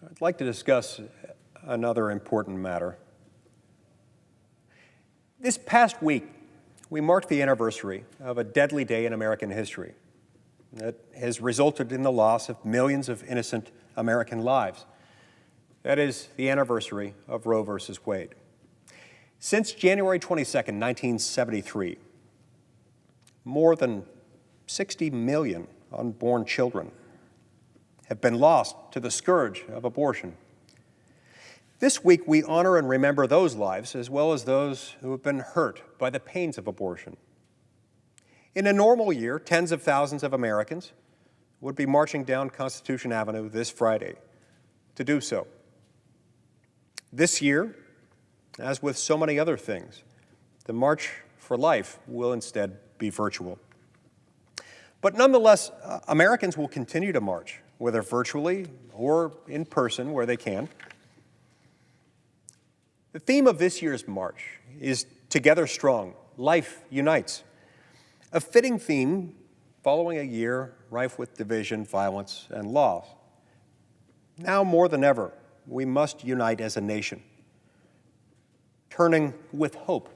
I'd like to discuss another important matter. This past week, we marked the anniversary of a deadly day in American history that has resulted in the loss of millions of innocent American lives. That is the anniversary of Roe versus Wade. Since January 22nd, 1973, more than 60 million unborn children have been lost to the scourge of abortion. This week, we honor and remember those lives as well as those who have been hurt by the pains of abortion. In a normal year, tens of thousands of Americans would be marching down Constitution Avenue this Friday to do so. This year, as with so many other things, the March for Life will instead be virtual. But nonetheless, Americans will continue to march, whether virtually or in person where they can. The theme of this year's march is Together Strong, Life Unites, a fitting theme following a year rife with division, violence, and loss. Now more than ever, we must unite as a nation, turning with hope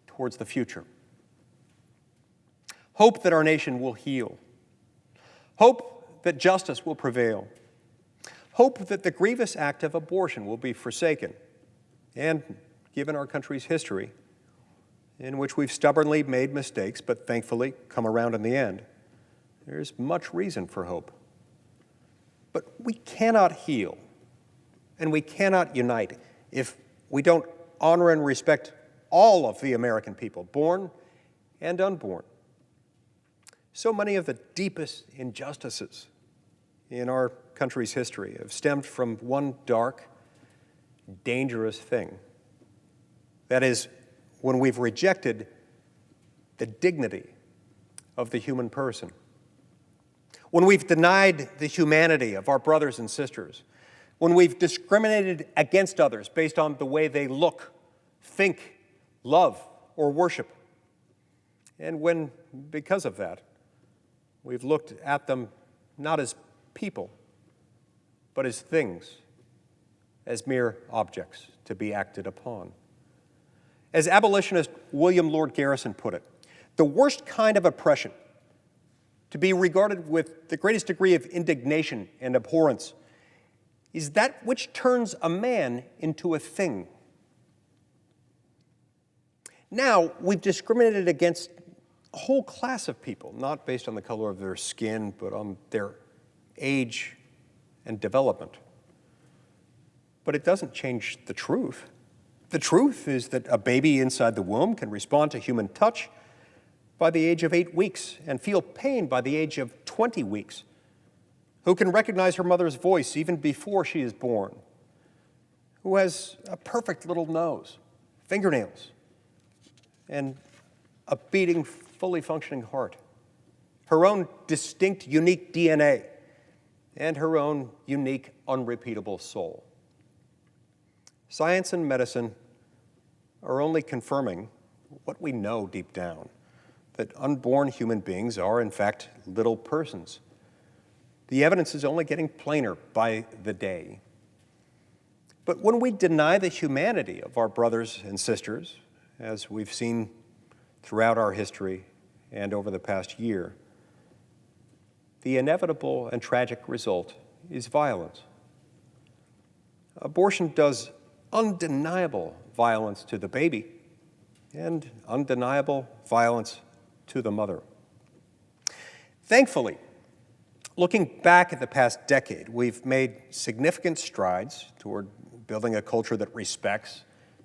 towards the future. Hope that our nation will heal. Hope that justice will prevail. Hope that the grievous act of abortion will be forsaken. And given our country's history, in which we've stubbornly made mistakes, but thankfully come around in the end, there's much reason for hope. But we cannot heal and we cannot unite if we don't honor and respect all of the American people, born and unborn. So many of the deepest injustices in our country's history have stemmed from one dark, dangerous thing. That is, when we've rejected the dignity of the human person. When we've denied the humanity of our brothers and sisters. When we've discriminated against others based on the way they look, think, love, or worship. And when, because of that, we've looked at them not as people, but as things, as mere objects to be acted upon. As abolitionist William Lord Garrison put it, the worst kind of oppression, to be regarded with the greatest degree of indignation and abhorrence, is that which turns a man into a thing. Now, we've discriminated against a whole class of people, not based on the color of their skin, but on their age and development. But it doesn't change the truth. The truth is that a baby inside the womb can respond to human touch by the age of 8 weeks and feel pain by the age of 20 weeks, who can recognize her mother's voice even before she is born, who has a perfect little nose, fingernails, and a beating, fully functioning heart, her own distinct, unique DNA, and her own unique, unrepeatable soul. Science and medicine are only confirming what we know deep down, that unborn human beings are, in fact, little persons. The evidence is only getting plainer by the day. But when we deny the humanity of our brothers and sisters, as we've seen throughout our history and over the past year, the inevitable and tragic result is violence. Abortion does undeniable violence to the baby and undeniable violence to the mother. Thankfully, looking back at the past decade, we've made significant strides toward building a culture that respects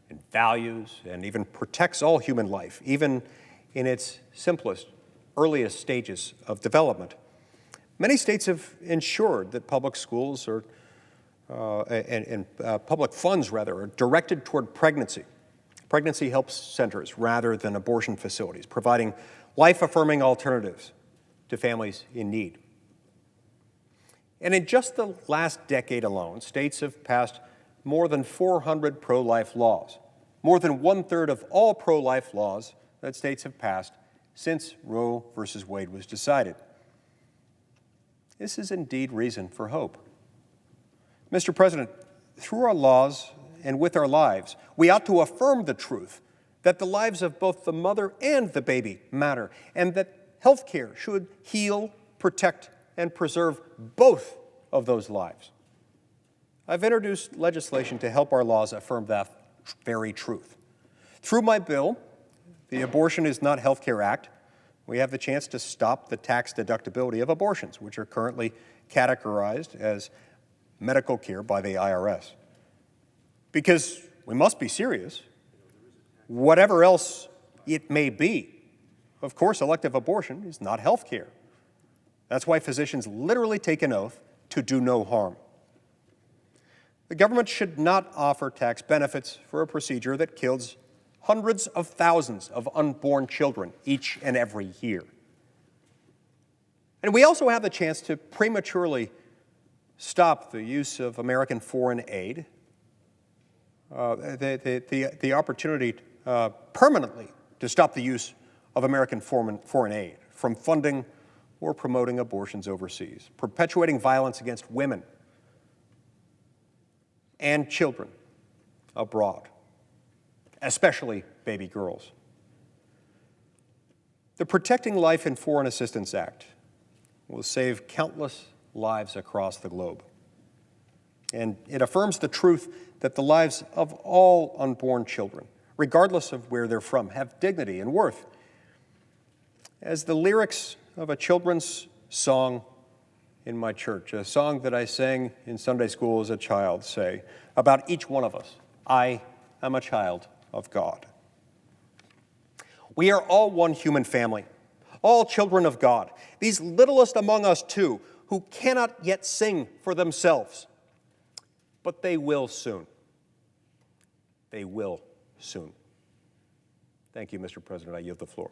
and values and even protects all human life, even in its simplest, earliest stages of development. Many states have ensured that public schools are public funds, are directed toward pregnancy help centers rather than abortion facilities, providing life-affirming alternatives to families in need. And in just the last decade alone, states have passed more than 400 pro-life laws, more than 1/3 of all pro-life laws that states have passed since Roe versus Wade was decided. This is indeed reason for hope. Mr. President, through our laws and with our lives, we ought to affirm the truth that the lives of both the mother and the baby matter, and that health care should heal, protect, and preserve both of those lives. I've introduced legislation to help our laws affirm that very truth. Through my bill, the Abortion is Not Health Care Act, we have the chance to stop the tax deductibility of abortions, which are currently categorized as medical care by the IRS. Because we must be serious, whatever else it may be. Of course, elective abortion is not health care. That's why physicians literally take an oath to do no harm. The government should not offer tax benefits for a procedure that kills hundreds of thousands of unborn children each and every year. And we also have the chance to prematurely stop the use of American foreign aid, the opportunity permanently to stop the use of American foreign aid from funding or promoting abortions overseas, perpetuating violence against women and children abroad, especially baby girls. The Protecting Life in Foreign Assistance Act will save countless lives across the globe. And it affirms the truth that the lives of all unborn children, regardless of where they're from, have dignity and worth. As the lyrics of a children's song in my church, a song that I sang in Sunday school as a child, say about each one of us, I am a child of God. We are all one human family, all children of God, these littlest among us too, who cannot yet sing for themselves. But they will soon. They will soon. Thank you, Mr. President. I yield the floor.